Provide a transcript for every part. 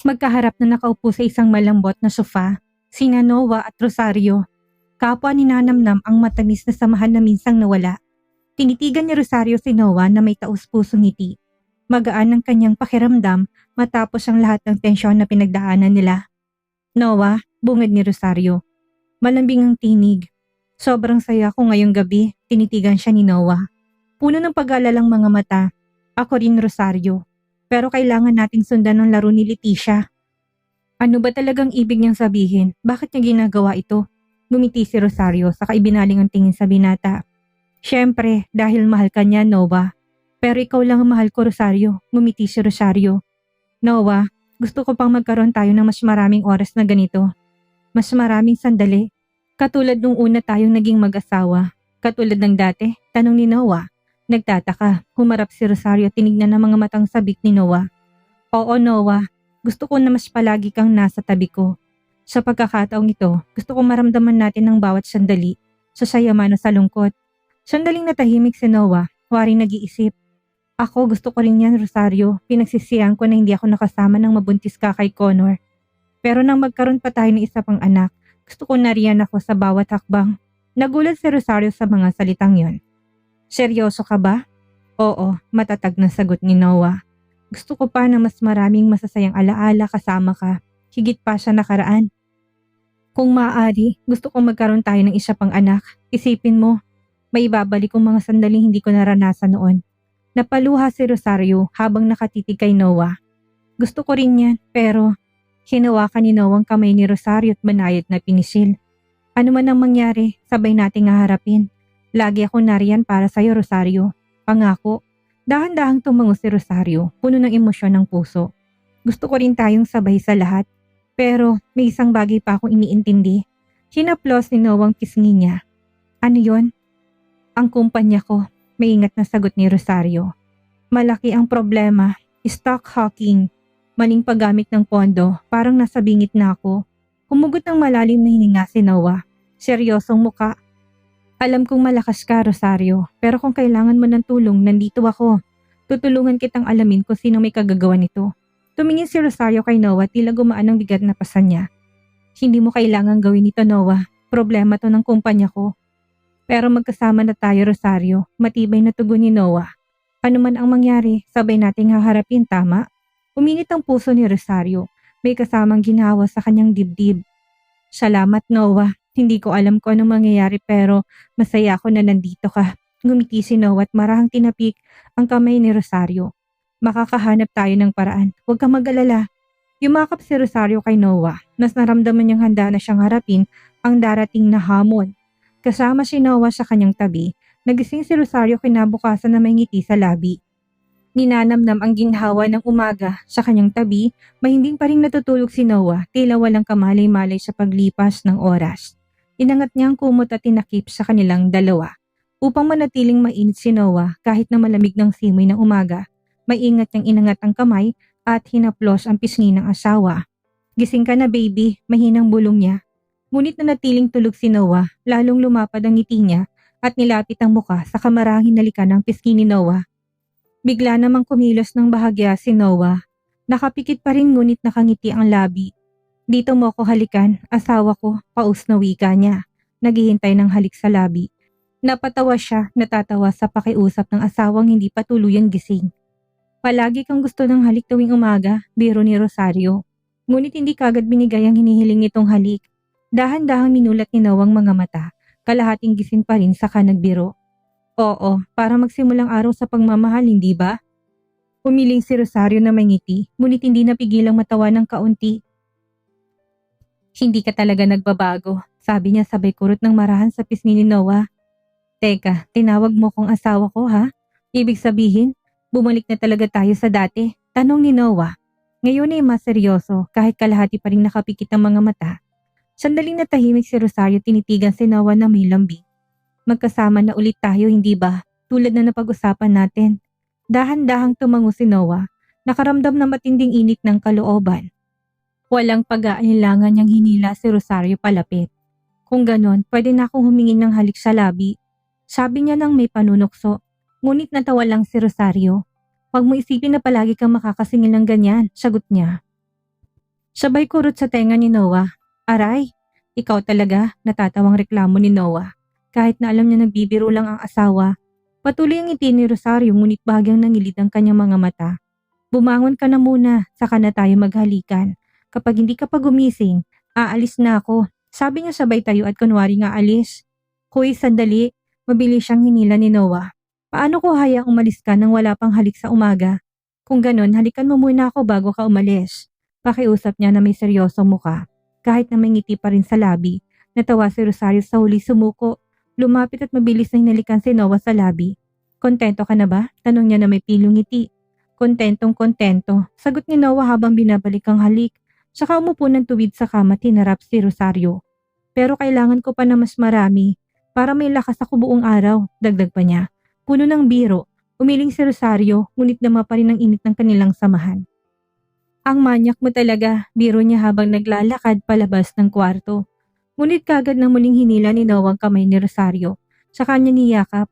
Magkaharap na nakaupo sa isang malambot na sofa, sina Noah at Rosario. Kapwa ni Nanamnam ang matamis na samahan na minsang nawala. Tinitigan ni Rosario si Noah na may taus-pusong ngiti. Magaan ang kanyang pakiramdam matapos ang lahat ng tensyon na pinagdaanan nila. Noah, bungad ni Rosario. Malambing ang tinig. Sobrang saya ko ngayong gabi, tinitigan siya ni Noah. Puno ng pag-aalalang mga mata. Ako rin, Rosario. Pero kailangan nating sundan ang laro ni Leticia. Ano ba talagang ibig niyang sabihin? Bakit niya ginagawa ito? Ngumiti si Rosario saka ibinaling ang tingin sa binata. Siyempre, dahil mahal ka niya, Noah. Pero ikaw lang ang mahal ko, Rosario. Ngumiti si Rosario. Noah, gusto ko pang magkaroon tayo ng mas maraming oras na ganito. Mas maraming sandali. Katulad nung una tayong naging mag-asawa. Katulad ng dati, tanong ni Noah. Nagtataka, humarap si Rosario tinignan ng mga matang sabik ni Noah. Oo, Noah, gusto ko na mas palagi kang nasa tabi ko. Sa pagkakataong ito, gusto kong maramdaman natin ng bawat sandali, sa saya man o sa lungkot. Sandaling natahimik si Noah, waring nag-iisip. Ako gusto ko rin yan, Rosario, pinagsisihan ko na hindi ako nakasama ng mabuntis ka kay Connor. Pero nang magkaroon pa tayo ng isa pang anak, gusto ko na riyan ako sa bawat hakbang. Nagulat si Rosario sa mga salitang yon. Seryoso ka ba? Oo, matatag na sagot ni Noah. Gusto ko pa na mas maraming masasayang alaala kasama ka, higit pa sa nakaraan. Kung maaari, gusto kong magkaroon tayo ng isa pang anak. Isipin mo, may ibabalik kong mga sandaling hindi ko naranasan noon. Napaluha si Rosario habang nakatitig kay Noah. Gusto ko rin yan, pero hinawakan ni Noah ang kamay ni Rosario at banayad na pinisil. Ano man ang mangyari, sabay nating haharapin. Lagi ako nariyan para sa'yo, Rosario. Pangako. Dahan-dahang tumango si Rosario, puno ng emosyon ng puso. Gusto ko rin tayong sabay sa lahat. Pero may isang bagay pa akong iniintindi. Hinaplos ni Noah ang pisngi niya. Ano yon? Ang kumpanya ko, may ingat na sagot ni Rosario. Malaki ang problema, stock hawking. Maling paggamit ng pondo, parang nasa bingit na ako. Humugot ng malalim na hininga si Noah. Seryosong muka. Alam kong malakas ka, Rosario, pero kung kailangan mo ng tulong, nandito ako. Tutulungan kitang alamin kung sino may kagagawa nito. Tumingin si Rosario kay Noah, tila gumaan ang bigat na pasan niya. Hindi mo kailangang gawin ito, Noah. Problema to ng kumpanya ko. Pero magkasama na tayo, Rosario. Matibay na tugon ni Noah. Ano man ang mangyari, sabay nating haharapin, tama? Uminit ang puso ni Rosario. May kasamang ginhawa sa kanyang dibdib. Salamat, Noah. Hindi ko alam kung anong mangyayari pero masaya ako na nandito ka. Ngumiti si Noah at marahang tinapik ang kamay ni Rosario. Makakahanap tayo ng paraan. Huwag kang mag-alala. Yumakap si Rosario kay Noah. Mas naramdaman niyang handa na siyang harapin ang darating na hamon. Kasama si Noah sa kanyang tabi, nagising si Rosario kinabukasan na may ngiti sa labi. Ninanamnam ang ginhawa ng umaga sa kanyang tabi, mahimbing pa rin natutulog si Noah, tila walang kamalay-malay sa paglipas ng oras. Inangat niya ang kumot at tinakip sa kanilang dalawa. Upang manatiling mainit si Noah kahit na malamig ng simoy ng umaga, may ingat niyang inangat ang kamay at hinaplos ang pisngi ng asawa. Gising ka na, baby, mahinang bulong niya. Ngunit nanatiling tulog si Noah, lalong lumapad ang ngiti niya at nilapit ang muka sa kamarahang hinalikan ng pisngi ni Noah. Bigla namang kumilos ng bahagya si Noah. Nakapikit pa rin ngunit nakangiti ang labi. Dito mo ako halikan, asawa ko, paus na wika niya. Naghihintay ng halik sa labi. Napatawa siya, natatawa sa pakiusap ng asawang hindi pa tuluyang gising. Palagi kang gusto ng halik tuwing umaga, biro ni Rosario. Ngunit hindi kagad binigay ang hinihiling nitong halik. Dahan-dahang minulat ni Noah ang mga mata, kalahating gising pa rin saka nagbiro. Oo, para magsimulang araw sa pagmamahal, hindi ba? Umiling si Rosario na may ngiti, ngunit hindi napigilang matawa ng kaunti. Hindi ka talaga nagbabago, sabi niya sabay kurot ng marahan sa pisngi ni Noah. Teka, tinawag mo kong asawa ko ha? Ibig sabihin, bumalik na talaga tayo sa dati? Tanong ni Noah. Ngayon ay mas seryoso kahit kalahati pa rin nakapikit ang mga mata. Sandaling natahimik si Rosario tinitigan si Noah na may lambing. Magkasama na ulit tayo, hindi ba? Tulad na napag-usapan natin. Dahan-dahang tumango si Noah, nakaramdam na matinding init ng kalooban. Walang pag-aalinlangan niyang hinila si Rosario palapit. Kung ganon, pwede na akong humingin ng halik sa labi. Sabi niya nang may panunukso, ngunit natawa lang si Rosario. Huwag mo isipin na palagi kang makakasingil ng ganyan, sagot niya. Sabay kurot sa tenga ni Noah. Aray, ikaw talaga, natatawang reklamo ni Noah. Kahit na alam niya nagbibiro lang ang asawa, patuloy ang ngiti ni Rosario ngunit bagyang nangilid ang kanyang mga mata. Bumangon ka na muna, saka na tayo maghalikan. Kapag hindi ka pa gumising, aalis na ako. Sabi niya sabay tayo at kunwari nga alis. Kuy, sandali, mabilis siyang hinila ni Noah. Paano ko hayaang umalis ka nang wala pang halik sa umaga? Kung ganon, halikan mo muna ako bago ka umalis. Pakiusap niya na may seryosong muka. Kahit na may ngiti pa rin sa labi, natawa si Rosario sa huli sumuko. Lumapit at mabilis na hinalikan si Noah sa labi. Kontento ka na ba? Tanong niya na may pilong ngiti. Kontentong-kontento, sagot ni Noah habang binabalik ang halik. Saka umupo ng tuwid sa kama at hinarap si Rosario. Pero kailangan ko pa na mas marami para may lakas ako buong araw, dagdag pa niya. Puno ng biro, umiling si Rosario ngunit nama pa rin ang init ng kanilang samahan. Ang manyak mo talaga, biro niya habang naglalakad palabas ng kwarto. Ngunit kagad na muling hinila ni Noah ang kamay ni Rosario. Sa kanya niyakap.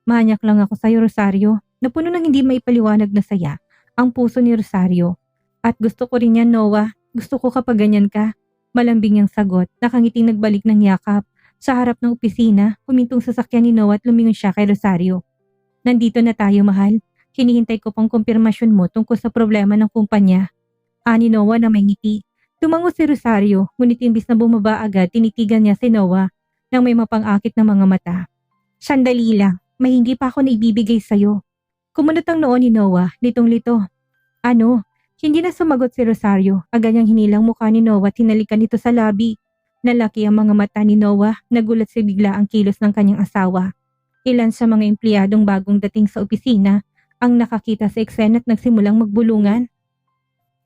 Manyak lang ako sa'yo, Rosario. Napuno ng hindi maipaliwanag na saya ang puso ni Rosario. At gusto ko rin yan, Noah. Gusto ko kapag ganyan ka. Malambing ang sagot, nakangiting nagbalik ng yakap. Sa harap ng opisina, humintong sasakyan ni Noah at lumingon siya kay Rosario. Nandito na tayo, mahal. Hinihintay ko pang kumpirmasyon mo tungkol sa problema ng kumpanya. Ani Noah na may ngiti. Tumango si Rosario, ngunit imbis na bumaba agad, tinitigan niya si Noah nang may mapang-akit na mga mata. Sandali lang, may hindi pa ako naibibigay sa'yo. Kumunot ang noon ni Noah, litong-lito. Ano? Hindi na sumagot si Rosario. Agad niyang hinilang mukha ni Noah at hinalikan ito sa labi. Nalaki ang mga mata ni Noah, nagulat si bigla ang kilos ng kanyang asawa. Ilan sa mga empleyadong bagong dating sa opisina ang nakakita sa eksena at nagsimulang magbulungan.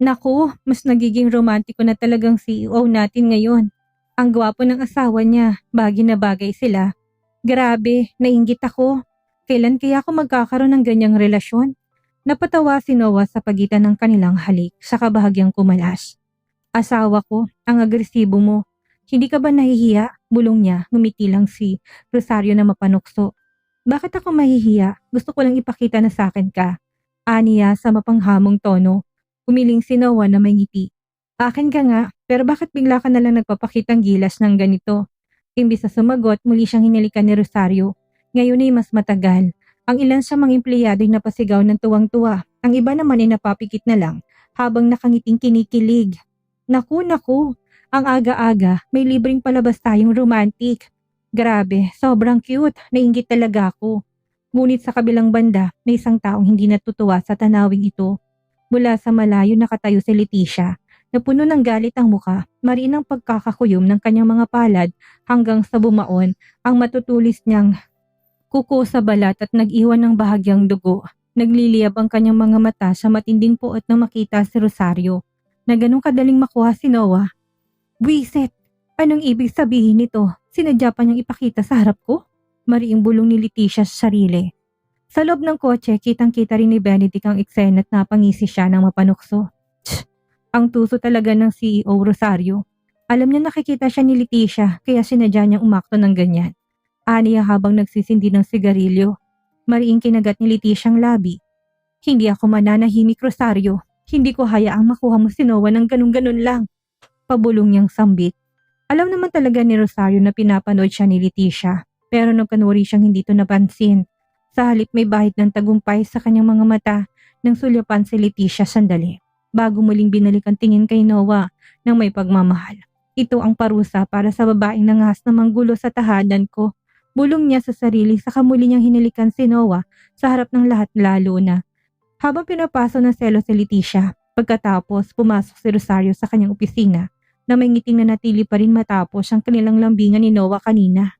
Naku, mas nagiging romantiko na talagang CEO natin ngayon. Ang gwapo ng asawa niya, bagay na bagay sila. Grabe, nainggit ako. Kailan kaya ako magkakaroon ng ganyang relasyon? Napatawa si Noah sa pagitan ng kanilang halik sa kabahagyang kumalas. Asawa ko, ang agresibo mo. Hindi ka ba nahihiya? Bulong niya, ngumiti lang si Rosario na mapanukso. Bakit ako mahihiya? Gusto ko lang ipakita na sa akin ka. Aniya sa mapanghamong tono. Umiling si Noah na may ngiti. Akin ka nga, pero bakit bigla ka nalang nagpapakitang gilas ng ganito? Imbis na sumagot, muli siyang hinalikan ni Rosario. Ngayon ay mas matagal. Ang ilan sa mga empleyado ay napasigaw ng tuwang-tuwa. Ang iba naman ay napapikit na lang habang nakangiting kinikilig. Naku, ang aga-aga may libreng palabas tayong romantic. Grabe, sobrang cute, nainggit talaga ako. Ngunit sa kabilang banda, may isang taong hindi natutuwa sa tanawing ito. Mula sa malayo nakatayo si Leticia, na puno ng galit ang muka, mariin ang pagkakakuyom ng kanyang mga palad hanggang sa bumaon ang matutulis niyang kuko sa balat at nag-iwan ng bahagyang dugo. Nagliliyab ang kanyang mga mata sa matinding puot nang makita si Rosario na ganun kadaling makuha si Noah. Buiset! Anong ibig sabihin nito? Sinadya pa niyang ipakita sa harap ko? Mariing bulong ni Leticia sa sarili. Sa loob ng kotse, kitang-kita rin ni Benedict ang eksena at napangisi siya ng mapanukso. Tsk! Ang tuso talaga ng CEO Rosario. Alam niya nakikita siya ni Leticia kaya sinadya niyang umakto ng ganyan. Aniya habang nagsisindi ng sigarilyo. Mariing kinagat ni Leticia ang labi. Hindi ako mananahimik, Rosario. Hindi ko hayaang makuha mo si Noah ng ganun-ganun lang. Pabulong niyang sambit. Alam naman talaga ni Rosario na pinapanood siya ni Leticia, pero nagkanuri siyang hindi ito napansin. Sa halip may bahid ng tagumpay sa kanyang mga mata nang sulyapan si Leticia sandali, bago muling binalik ang tingin kay Noah ng may pagmamahal. Ito ang parusa para sa babaeng nangahas na manggulo sa tahanan ko. Bulong niya sa sarili sa muli niyang hinalikan si Noah sa harap ng lahat lalo na. Habang pinapaso ng selo si Leticia, pagkatapos pumasok si Rosario sa kanyang opisina na may ngiting na natili pa rin matapos ang kanilang lambingan ni Noah kanina.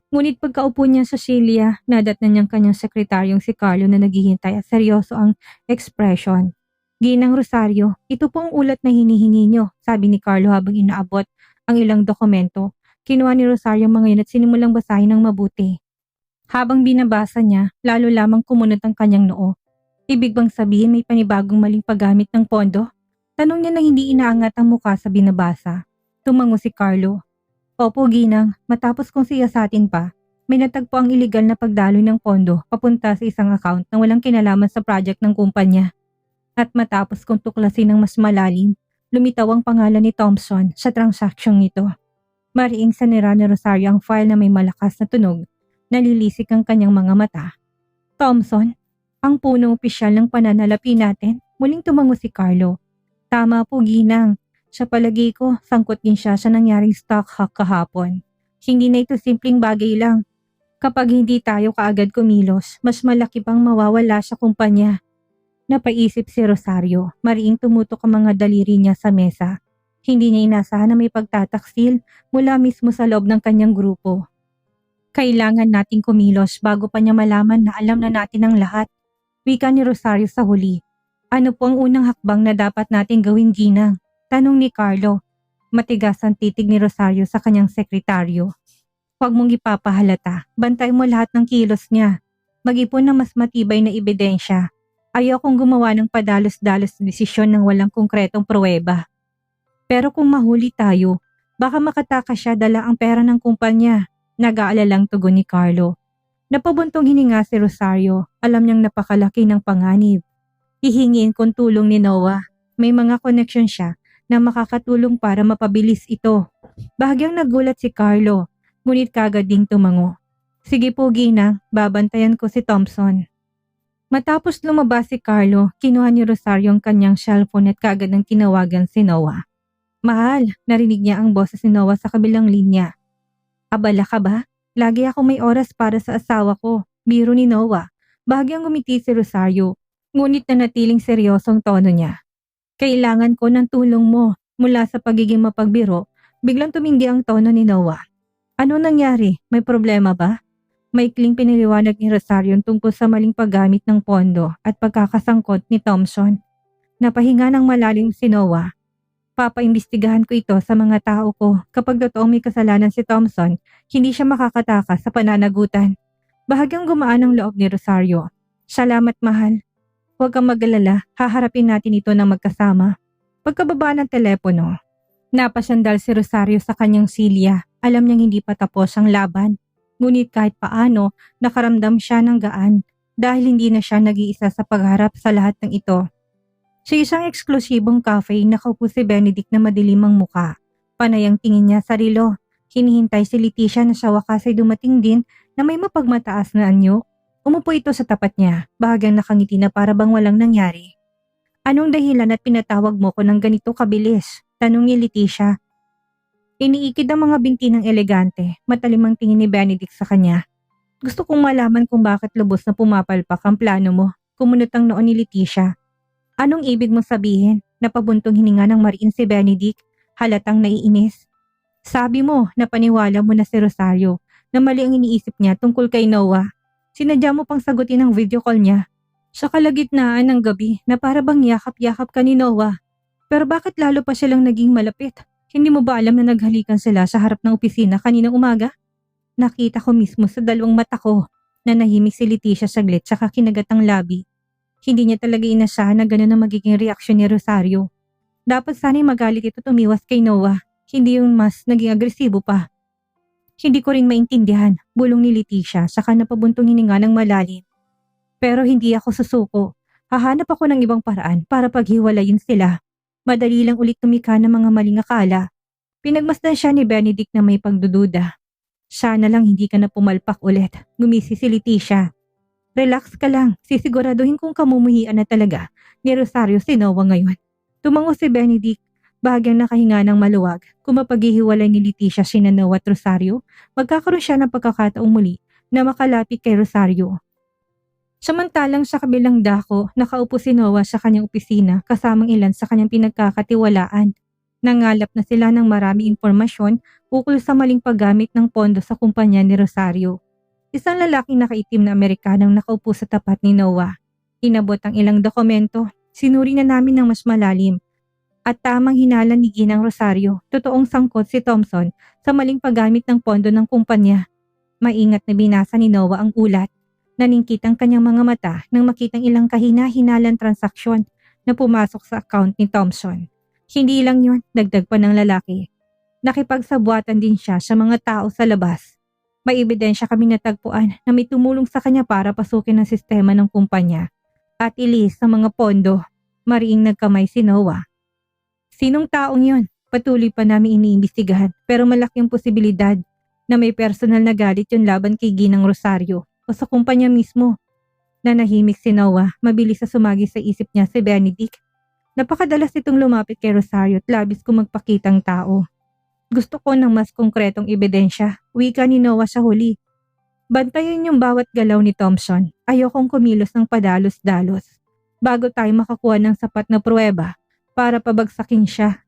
Ngunit pagkaupo niya sa silya, nadatnan niyang kanyang sekretaryong si Carlo na naghihintay at seryoso ang ekspresyon. Ginang Rosario, ito po ang ulat na hinihingi niyo, sabi ni Carlo habang inaabot ang ilang dokumento. Kinuha ni Rosario ang mga yun at sinimulang basahin ng mabuti. Habang binabasa niya, lalo lamang kumunot ang kanyang noo. Ibig bang sabihin may panibagong maling paggamit ng pondo? Tanong niya na hindi inaangat ang muka sa binabasa. Tumango si Carlo. Opo, Ginang, matapos kong siyasatin pa, may natagpo ang iligal na pagdaloy ng pondo papunta sa isang account na walang kinalaman sa project ng kumpanya. At matapos kong tuklasin ng mas malalim, lumitaw ang pangalan ni Thompson sa transaksyong ito. Mariing sanira ni Rosario ang file na may malakas na tunog, nalilisik ang kanyang mga mata. Thompson, ang punong opisyal ng pananalapi natin, muling tumango si Carlo. Tama po, Ginang. Sa palagi ko, sangkot din siya sa nangyaring stock hack kahapon. Hindi na ito simpleng bagay lang. Kapag hindi tayo kaagad kumilos, mas malaki pang mawawala sa kumpanya. Napaisip si Rosario, mariing tumutok ang mga daliri niya sa mesa. Hindi niya inasahan na may pagtataksil mula mismo sa loob ng kanyang grupo. Kailangan nating kumilos bago pa niya malaman na alam na natin ang lahat. Wika ni Rosario sa huli. Ano po ang unang hakbang na dapat nating gawin, Ginang? Tanong ni Carlo. Matigas ang titig ni Rosario sa kanyang sekretaryo. Huwag mong ipapahalata. Bantay mo lahat ng kilos niya. Mag-ipon ng mas matibay na ebidensya. Ayaw kong gumawa ng padalos-dalos na desisyon ng walang konkretong pruweba. Pero kung mahuli tayo, baka makatakas siya dala ang pera ng kumpanya. Nag-aalalang tugon ni Carlo. Napabuntong hininga si Rosario. Alam niyang napakalaki ng panganib. Hihingin kong tulong ni Noah. May mga koneksyon siya na makakatulong para mapabilis ito. Bahagyang nagulat si Carlo, ngunit kagad ding tumango. Sige po, Ginang, babantayan ko si Thompson. Matapos lumabas si Carlo, kinuha ni Rosario ang kanyang cellphone at kagad nang tinawagan si Noah. Mahal, narinig niya ang boses ni Noah sa kabilang linya. Abala ka ba? Lagi ako may oras para sa asawa ko, biro ni Noah. Bahagyang ngumiti si Rosario, ngunit nanatiling seryosong tono niya. Kailangan ko ng tulong mo. Mula sa pagiging mapagbiro, biglang tumindi ang tono ni Noah. Ano nangyari? May problema ba? Maikling piniliwanag ni Rosario tungkol sa maling paggamit ng pondo at pagkakasangkot ni Thompson. Napahinga ng malalim si Noah. Papaimbestigahan ko ito sa mga tao ko. Kapag totoong may kasalanan si Thompson, hindi siya makakatakas sa pananagutan. Bahagyang gumaan ang loob ni Rosario. Salamat, mahal. Huwag kang mag-alala, haharapin natin ito ng magkasama. Pagkababa ng telepono, napasandal si Rosario sa kanyang silya. Alam niyang hindi pa tapos ang laban. Ngunit kahit paano, nakaramdam siya ng gaan dahil hindi na siya nag-iisa sa pagharap sa lahat ng ito. Sa isang eksklusibong cafe, nakaupo si Benedict na madilim ang muka. Panay ang tingin niya sa relo. Hinihintay si Leticia na sa wakas ay dumating din na may mapagmataas na anyo. Umupo ito sa tapat niya, bahagyang nakangiti na para bang walang nangyari. Anong dahilan at pinatawag mo ko ng ganito kabilis? Tanong ni Leticia. Iniikid ang mga binti ng elegante, matalim ang tingin ni Benedict sa kanya. Gusto kong malaman kung bakit lubos na pumapalpak ang plano mo, kumunot ang noon ni Leticia. Anong ibig mong sabihin? Napabuntong hininga ng mariin si Benedict, halatang naiinis. Sabi mo, napaniwala mo na si Rosario, na mali ang iniisip niya tungkol kay Noah. Sinadya mo pang sagutin ang video call niya. Sa kalagitnaan ng gabi na para bang yakap-yakap ka ni Noah. Pero bakit lalo pa silang naging malapit? Hindi mo ba alam na naghalikan sila sa harap ng opisina kaninang umaga? Nakita ko mismo sa dalawang mata ko na nahimik si Leticia saglit saka kinagat ang labi. Hindi niya talaga inasahan na gano'n ang magiging reaksyon ni Rosario. Dapat sana'y magalit ito tumiwas kay Noah, hindi yung mas naging agresibo pa. Hindi ko rin maintindihan, bulong ni Leticia saka napabuntong hininga ng malalim. Pero hindi ako susuko. Hahanap ako ng ibang paraan para paghiwalayin sila. Madali lang ulit tumika ng mga maling akala. Pinagmasdan siya ni Benedict na may pagdududa. Sana lang hindi ka na pumalpak ulit. Gumisi si Leticia. Relax ka lang. Sisiguraduhin kong kamumuhian na talaga ni Rosario si Noah ngayon. Tumango si Benedict. Bahagyang nakahinga ng maluwag. Kung mapaghihiwalay ni Leticia sina Noah at Rosario, magkakaroon siya ng pagkakataong muli na makalapit kay Rosario. Samantalang sa kabilang dako, nakaupo si Noah sa kanyang opisina kasamang ilan sa kanyang pinagkakatiwalaan. Nangalap na sila ng maraming impormasyon ukol sa maling paggamit ng pondo sa kumpanya ni Rosario. Isang lalaking nakaitim na Amerikanong nakaupo sa tapat ni Noah. Inabot ang ilang dokumento, sinuri na namin ng mas malalim. At tamang hinala ni Ginang Rosario, totoong sangkot si Thompson sa maling paggamit ng pondo ng kumpanya. Maingat na binasa ni Noah ang ulat. Naningkit ang kanyang mga mata nang makitang ilang kahina-hinalang transaksyon na pumasok sa account ni Thompson. Hindi lang yun, dagdag pa ng lalaki. Nakipagsabuatan din siya sa mga tao sa labas. May ebidensya kami natagpuan na may tumulong sa kanya para pasukin ang sistema ng kumpanya at ilis sa mga pondo. Mariing nagkamay si Noah. Sinong taong yon? Patuloy pa namin iniimbestigahan pero malaki ang posibilidad na may personal na galit yung laban kay Ginang Rosario o sa kumpanya mismo. Nanahimik si Noah, mabilis na sumagi sa isip niya si Benedict. Napakadalas itong lumapit kay Rosario at labis kong magpakitang tao. Gusto ko ng mas konkretong ebidensya, wika ni Noah sa huli. Bantayan yung bawat galaw ni Thompson. Ayokong kumilos ng padalos-dalos bago tayo makakuha ng sapat na pruweba para pabagsakin siya.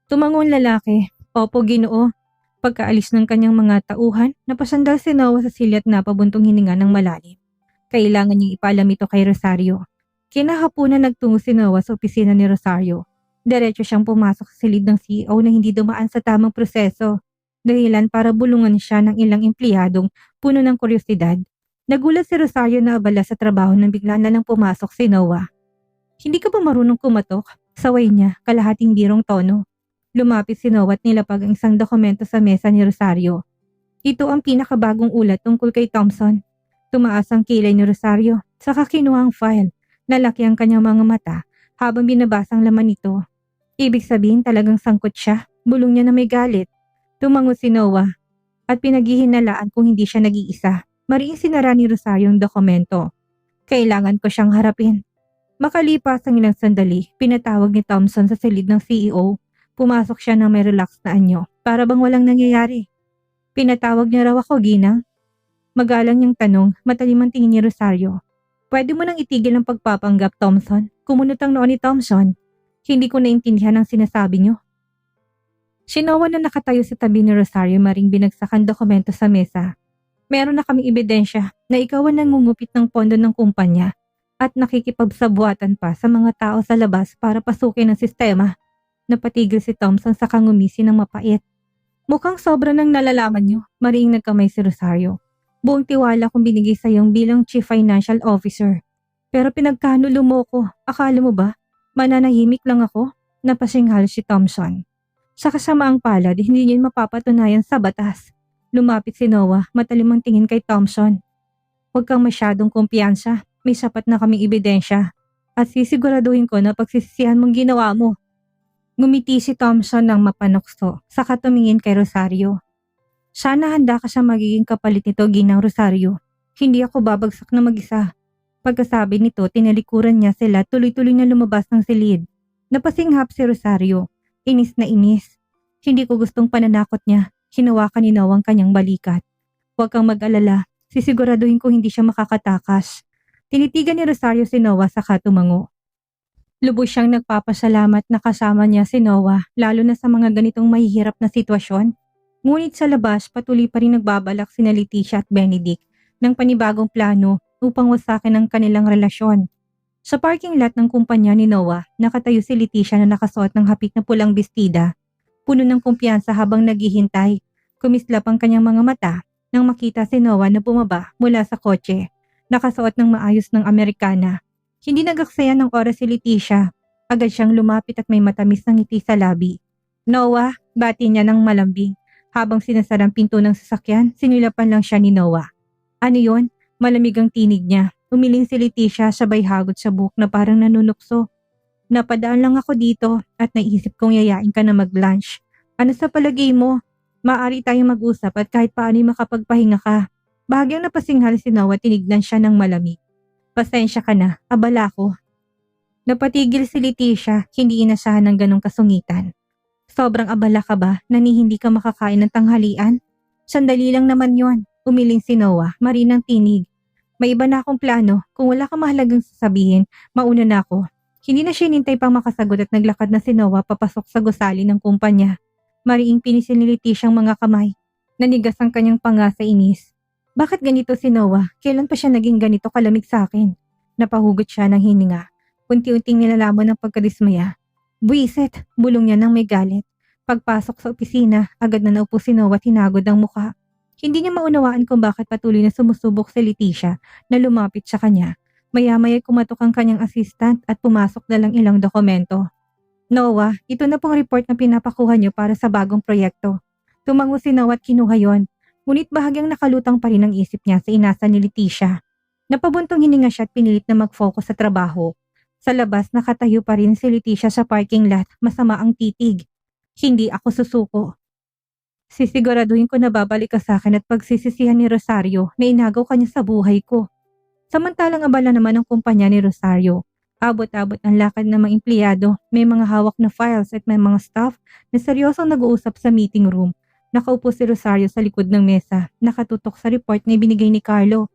Tumangon lalaki. Opo, Ginoo. Pagkaalis ng kanyang mga tauhan, napasandal si Noah sa silya at napabuntong hininga ng malalim. Kailangan niyang ipaalam ito kay Rosario. Kinahapunan nagtungo si Noah sa opisina ni Rosario. Diretso siyang pumasok sa silid ng CEO na hindi dumaan sa tamang proseso. Dahilan para bulungan siya ng ilang empleyadong puno ng kuryosidad. Nagulat si Rosario na abala sa trabaho nang bigla na lang pumasok si Noah. Hindi ka ba marunong kumatok? Saway niya, kalahating birong tono. Lumapit si Noah at nilapag ang isang dokumento sa mesa ni Rosario. Ito ang pinakabagong ulat tungkol kay Thompson. Tumaas ang kilay ni Rosario, saka kinuha ang file. Lalaki ang kanyang mga mata habang binabasa ang laman nito. Ibig sabihin talagang sangkot siya, bulong niya na may galit. Tumangot si Noah at pinaghihinalaan kung hindi siya nag-iisa. Mariing sinara ni Rosario ang dokumento. Kailangan ko siyang harapin. Makalipas ang ilang sandali, pinatawag ni Thompson sa silid ng CEO. Pumasok siya ng may relax na anyo, para bang walang nangyayari. Pinatawag niya raw ako, Ginang. Magalang niyang tanong, matalim ang tingin ni Rosario. Pwede mo nang itigil ang pagpapanggap, Thompson. Kumunot ang noo ni Thompson. Hindi ko naintindihan ang sinasabi niyo. Si Noah na nakatayo sa tabi ni Rosario maring binagsakan dokumento sa mesa. Meron na kaming ebidensya na ikaw ang nangungupit ng pondo ng kumpanya at nakikipagsabuatan pa sa mga tao sa labas para pasukin ang sistema. Napatigil si Thompson sa kangumisi ng mapait. Mukhang sobra nang nalalaman niyo, mariing nagkamay si Rosario. Buong tiwala kong binigay sa iyong bilang Chief Financial Officer. Pero pinagkanulo mo ko, akala mo ba? Mananahimik lang ako? Napasinghal si Thompson. Sa kasamaang palad, hindi niya mapapatunayan sa batas. Lumapit si Noah, matalim ang tingin kay Thompson. Huwag kang masyadong kumpiyansa, may sapat na kaming ebidensya. At sisiguraduhin ko na pagsisisihan mong ginawa mo. Ngumiti si Thompson ng mapanukso, saka tumingin kay Rosario. Sana handa ka sa magiging kapalit nito, Ginang Rosario. Hindi ako babagsak na mag-isa. Pagkasabi nito, tinalikuran niya sila tuloy-tuloy na lumabas ng silid. Napasinghap si Rosario. Inis na inis. Hindi ko gustong pananakot niya. Hinawakan ni Noah ang kanyang balikat. Huwag kang mag-alala. Sisiguraduhin ko hindi siya makakatakas. Tinitigan ni Rosario si Noah saka tumango. Lubos siyang nagpapasalamat na kasama niya si Noah, lalo na sa mga ganitong mahihirap na sitwasyon. Ngunit sa labas, patuloy pa rin nagbabalak sina Leticia at Benedict ng panibagong plano upang wasakin ang kanilang relasyon. Sa parking lot ng kumpanya ni Noah, nakatayo si Leticia na nakasuot ng hapik na pulang bestida. Puno ng kumpiyansa habang naghihintay. Kumislap ang kanyang mga mata nang makita si Noah na bumaba mula sa kotse. Nakasuot ng maayos ng Amerikana. Hindi nagaksaya ng oras si Leticia. Agad siyang lumapit at may matamis na ngiti sa labi. Noah, bati niya ng malambing. Habang sinasarang pinto ng sasakyan, sinilapan lang siya ni Noah. Ano yon? Malamig ang tinig niya. Umiling si Leticia sabay hagod sa buhok na parang nanunukso. Napadaan lang ako dito at naisip kong yayain ka na mag-lunch. Ano sa palagay mo? Maaari tayong mag-usap at kahit paano'y makapagpahinga ka. Bahagyang napasinghal si Noah, tinignan siya ng malamig. Pasensya ka na, abala ko. Napatigil si Leticia, hindi inasahan ng ganong kasungitan. Sobrang abala ka ba na hindi ka makakain ng tanghalian? Sandali lang naman yon, umiling si Noah, marinang tinig. May iba na akong plano, kung wala kang mahalagang sasabihin, mauna na ako. Hindi na siya hinintay pang makasagot at naglakad na si Noah papasok sa gusali ng kumpanya. Mariing pinisil ni Leticia ang mga kamay. Nanigas ang kanyang panga sa inis. Bakit ganito si Noah? Kailan pa siya naging ganito kalamig sa akin? Napahugot siya ng hininga. Unti-unting nilalaman ng pagkadismaya. Buisit, bulong niya ng may galit. Pagpasok sa opisina, agad na naupo si Noah at hinagod ang muka. Hindi niya maunawaan kung bakit patuloy na sumusubok si Leticia na lumapit sa kanya. Maya-maya kumatok ang kanyang assistant at pumasok na lang ilang dokumento. Noah, ito na pong report na pinapakuha niyo para sa bagong proyekto. Tumango si Noah at kinuha yon. Ngunit bahagyang nakalutang pa rin ang isip niya sa inasa ni Leticia. Napabuntong hininga siya at pinilit na mag-focus sa trabaho. Sa labas nakatayo pa rin si Leticia sa parking lot, masama ang titig. Hindi ako susuko. Sisiguraduhin ko na babalik ka sa akin at pagsisisihan ni Rosario na inagaw kanya sa buhay ko. Samantalang abala naman ang kumpanya ni Rosario. Abot-abot ang lakad ng mga empleyado, may mga hawak na files at may mga staff na seryosong nag-uusap sa meeting room. Nakaupo si Rosario sa likod ng mesa, nakatutok sa report na ibinigay ni Carlo.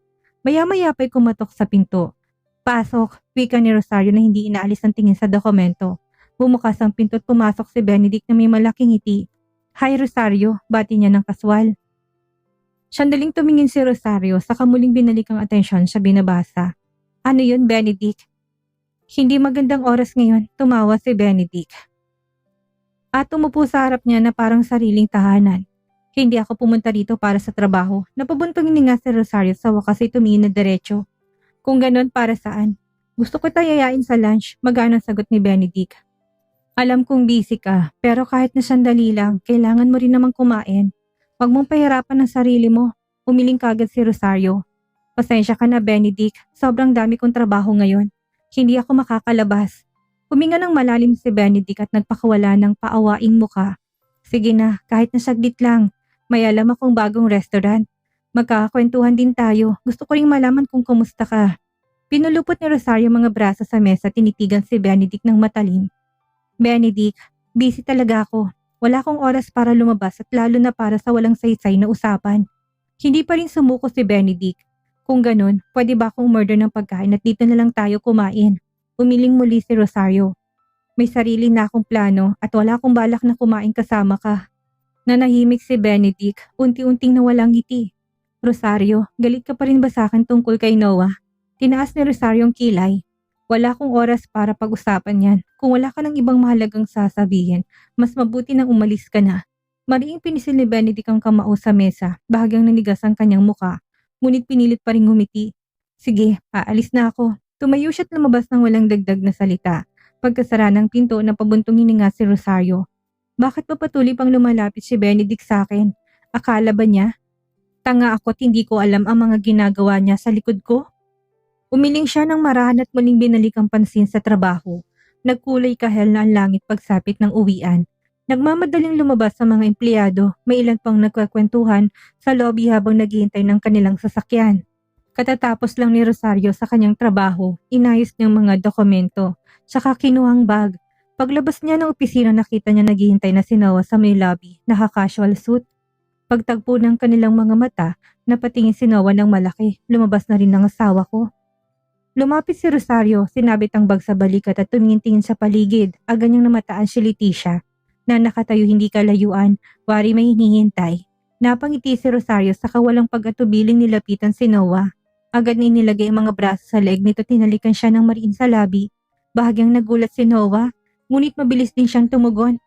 Maya-maya pa'y kumatok sa pinto. Pasok, wika ni Rosario na hindi inaalis ang tingin sa dokumento. Bumukas ang pinto at pumasok si Benedict na may malaking ngiti. Hi Rosario, bati niya ng kaswal. Sandaling tumingin si Rosario saka muling binalik ang atensyon sa binabasa. Ano yun, Benedict? Hindi magandang oras ngayon, tumawa si Benedict. At umupo sa harap niya na parang sariling tahanan. Hindi ako pumunta rito para sa trabaho. Napabuntong nga si Rosario sa wakas ay tumingin na diretso. Kung ganon, para saan? Gusto ko tayayain sa lunch, magana sagot ni Benedict. Alam kong busy ka, pero kahit na sandali lang, kailangan mo rin namang kumain. Huwag mong pahirapan ang sarili mo. Umiling kagad si Rosario. Pasensya ka na, Benedict. Sobrang dami kong trabaho ngayon. Hindi ako makakalabas. Huminga ng malalim si Benedict at nagpakawala ng paawaing muka. Sige na, kahit na saglit lang. May alam akong bagong restaurant. Magkakakwentuhan din tayo. Gusto ko ring malaman kung kumusta ka. Pinulupot ni Rosario mga braso sa mesa at tinitigan si Benedict ng matalim. Benedict, busy talaga ako. Wala akong oras para lumabas at lalo na para sa walang saysay na usapan. Hindi pa rin sumuko si Benedict. Kung ganun, pwede ba akong umorder ng pagkain at dito na lang tayo kumain? Umiling muli si Rosario. May sarili na akong plano at wala akong balak na kumain kasama ka. Nanahimik si Benedict, unti-unting nawalang ngiti. Rosario, galit ka pa rin ba sa akin tungkol kay Noah? Tinaas ni Rosario ang kilay. Wala akong oras para pag-usapan yan. Kung wala ka ng ibang mahalagang sasabihin, mas mabuti nang umalis ka na. Mariing pinisil ni Benedict ang kamao sa mesa, bahagyang nanigas ang kanyang muka. Ngunit pinilit pa rin ngumiti. Sige, aalis na ako. Tumayo siya't lumabas ng walang dagdag na salita. Pagkasara ng pinto, napabuntong hininga si Rosario. Bakit pa patuloy pang lumalapit si Benedict sa akin? Akala ba niya? Tanga ako't hindi ko alam ang mga ginagawa niya sa likod ko? Umiling siya ng marahan at muling binalik ang pansin sa trabaho. Nagkulay kahel na ang langit pagsapit ng uwian. Nagmamadaling lumabas sa mga empleyado, may ilan pang nagkakwentuhan sa lobby habang naghihintay ng kanilang sasakyan. Katatapos lang ni Rosario sa kanyang trabaho, inayos niyang mga dokumento, saka kinuhang bag. Paglabas niya ng opisina nakita niya naghihintay na si Noah sa may lobby, naka-casual suit. Pagtagpo ng kanilang mga mata, napatingin si Noah ng malaki, lumabas na rin ang asawa ko. Lumapit si Rosario, sinabit ang bag sa balikat at tumingin-tingin sa paligid, agad niyang namataan si Leticia, na nakatayo hindi kalayuan, wari may hinihintay. Napangiti si Rosario sa kawalang pag-atubiling nilapitan si Noah. Agad na inilagay ang mga braso sa leeg nito, tinalikan siya ng mariin sa labi. Bahagyang nagulat si Noah, ngunit mabilis din siyang tumugon.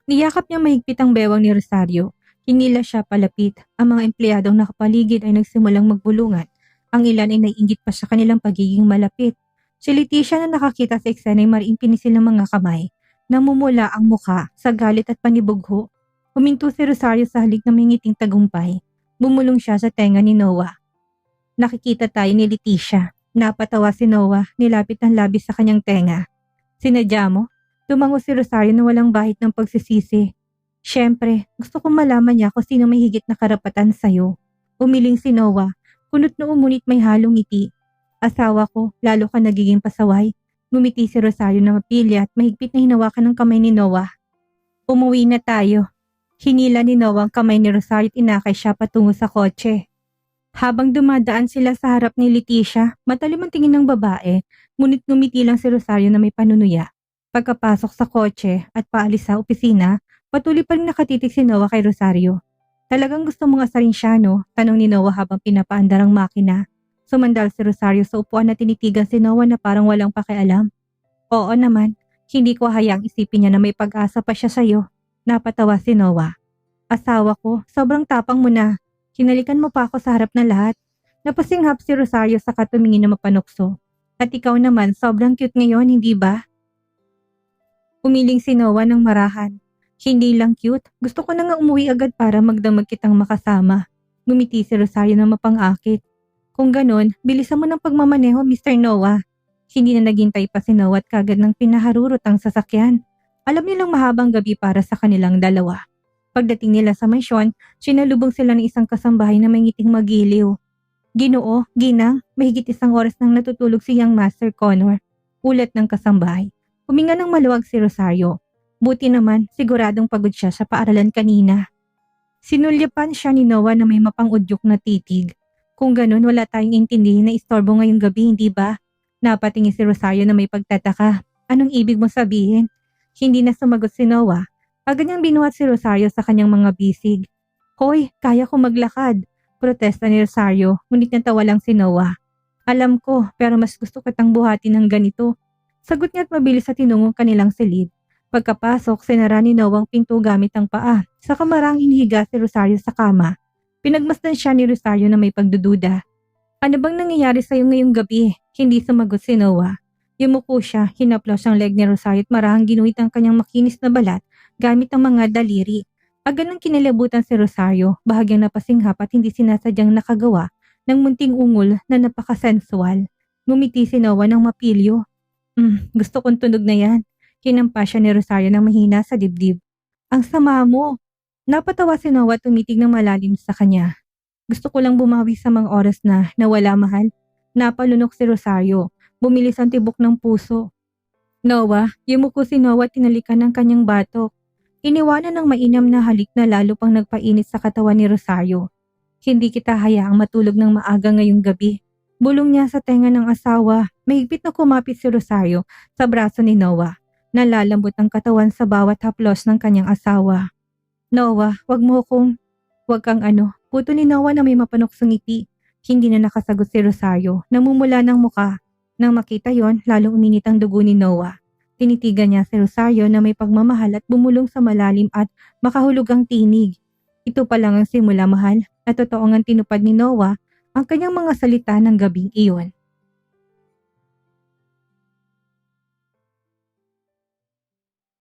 Niyakap niya mahigpit ang bewang ni Rosario. Hinila siya palapit. Ang mga empleyadong nakapaligid ay nagsimulang magbulungan. Ang ilan ay naiinggit pa sa kanilang pagiging malapit. Si Leticia na nakakita sa eksena ay mariing pinisil ng mga kamay. Namumula ang muka sa galit at panibugho. Huminto si Rosario sa halik na may ngiting tagumpay. Bumulong siya sa tenga ni Noah. Nakikita tayo ni Leticia. Napatawa si Noah, nilapit ang labis sa kanyang tenga. Sinadya mo? Tumango si Rosario na walang bahid ng pagsisisi. Siyempre, gusto kong malaman niya kung sino may higit na karapatan sa'yo. Umiling si Noah, kunot noong ngunit may halong ngiti. Asawa ko, lalo ka nagiging pasaway. Ngumiti si Rosario na mapili at mahigpit na hinawakan ng kamay ni Noah. Umuwi na tayo. Hinila ni Noah ang kamay ni Rosario at inakay siya patungo sa kotse. Habang dumadaan sila sa harap ni Leticia, matalim ang tingin ng babae, ngunit ngumiti lang si Rosario na may panunuya. Pagkapasok sa kotse at paalis sa opisina, patuloy pa rin nakatitig si Noah kay Rosario. Talagang gusto mong asarin siya, no? Tanong ni Noah habang pinapaandar ang makina. Sumandal si Rosario sa upuan na tinitigan si Noah na parang walang pakialam. Oo naman, hindi ko hayaang isipin niya na may pag-asa pa siya sa'yo. Napatawa si Noah. Asawa ko, sobrang tapang mo na. Hinalikan mo pa ako sa harap ng lahat. Napasinghap si Rosario sa katumingin na mapanukso. At ikaw naman, sobrang cute ngayon, hindi ba? Umiling si Noah ng marahan. Hindi lang cute, gusto ko na nga umuwi agad para magdamag kitang makasama. Ngumiti si Rosario na mapang-akit. Kung ganon, bilisan mo ng pagmamaneho, Mr. Noah. Hindi na naghintay pa si Noah at kagad ng pinaharurot ang sasakyan. Alam nilang mahabang gabi para sa kanilang dalawa. Pagdating nila sa mansyon, sinalubong sila ng isang kasambahay na may ngiting magiliw. Ginoo, ginang, mahigit 1 oras nang natutulog si Young Master Connor. Ulat ng kasambahay. Huminga ng maluwag si Rosario. Buti naman, siguradong pagod siya sa paaralan kanina. Sinulyapan siya ni Noah na may mapang-udyok na titig. Kung ganun, wala tayong intindihin na istorbo ngayong gabi, hindi ba? Napatingin si Rosario na may pagtataka. Anong ibig mo sabihin? Hindi na sumagot si Noah. Agad niyang binuhat si Rosario sa kanyang mga bisig. Hoy, kaya ko maglakad. Protesta ni Rosario, ngunit natawa lang si Noah. Alam ko, pero mas gusto kitang buhatin ng ganito. Sagot niya at mabilis sa tinungong kanilang silid. Pagkapasok, sinara ni Noah ang pinto gamit ang paa. Sa kamarang hinihiga si Rosario sa kama. Pinagmasdan siya ni Rosario na may pagdududa. Ano bang nangyayari sa'yo ngayong gabi? Hindi sumagot si Noah. Yumuko siya, hinaplos ang leg ni Rosario at marahang ginuhit ang kanyang makinis na balat gamit ang mga daliri. Agad nang kinilabutan si Rosario, bahagyang napasinghap at hindi sinasadyang nakagawa ng munting ungol na napakasensual. Ngumiti si Noah ng mapilyo. Gusto kong tunog na yan. Hinampa siya ni Rosario ng mahina sa dibdib. Ang sama mo. Napatawa si Noah at tumitig ng malalim sa kanya. Gusto ko lang bumawi sa mga oras na nawala, mahal. Napalunok si Rosario. Bumilis ang tibok ng puso. Noah, yumuko si Noah at tinalikan ng kanyang batok. Iniwanan ng mainam na halik na lalo pang nagpainit sa katawan ni Rosario. Hindi kita hayaang matulog ng maaga ngayong gabi. Bulong niya sa tenga ng asawa. Mahigpit na kumapit si Rosario sa braso ni Noah. Nalalambot ang katawan sa bawat haplos ng kanyang asawa. Noah, wag kang ano. Puto ni Noah na may mapanuksong ngiti. Hindi na nakasagot si Rosario. Namumula ng muka. Nang makita yon, lalong uminit ang dugo ni Noah. Tinitigan niya si Rosario na may pagmamahal at bumulong sa malalim at makahulugang tinig. Ito pa lang ang simula, mahal, at totoong ang tinupad ni Noah ang kanyang mga salita ng gabing iyon.